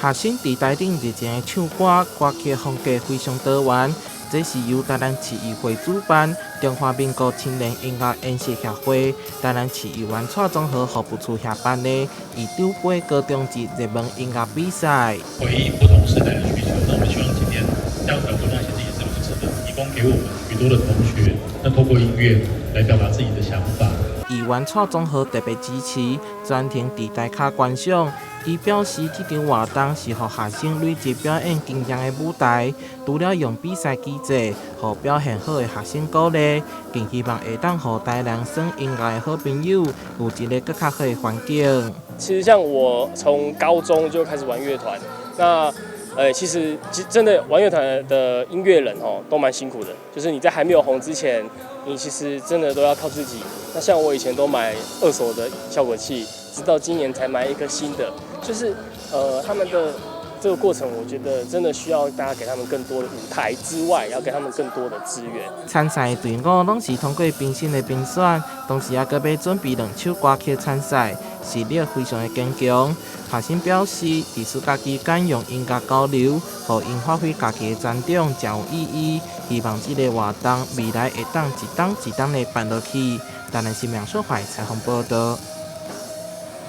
学生伫台顶日前的唱歌，歌曲风格非常多元。这是由台南市议会主办，中华民国青年音乐演习协会、台南市艺文创综合服务处协办的以丢杯高中级热门音乐比赛。回应不同时代的需求，那我们希望今天这样的活动其实也是如此的，提供给我们许多的同学，那透过音乐来表达自己的想法。艺文创综合特别支持，专程伫台卡观赏。伊表示，这场活动是予学生累积表演经验的舞台，除了用比赛机制，予表现好的学生鼓励，更希望会当予台南耍音乐的好朋友有一个更较好的环境。其实像我从高中就开始玩乐团，那其实真的玩乐团的音乐人都蛮辛苦的，就是你在还没有红之前，你其实真的都要靠自己。那像我以前都买2手的效果器，直到今年才买一颗新的，就是他们的这个过程，我觉得真的需要大家给他们更多的舞台之外，要给他们更多的资源。参赛的队伍拢是通过评审的评选，同时也搁要准备2首歌曲参赛，实力非常的坚强。学生表示，伫暑假期间用音乐交流，互因发挥家己的专长，真有意义。希望这个活动未来会当一档一档的办落去。台南新闻社采访报道。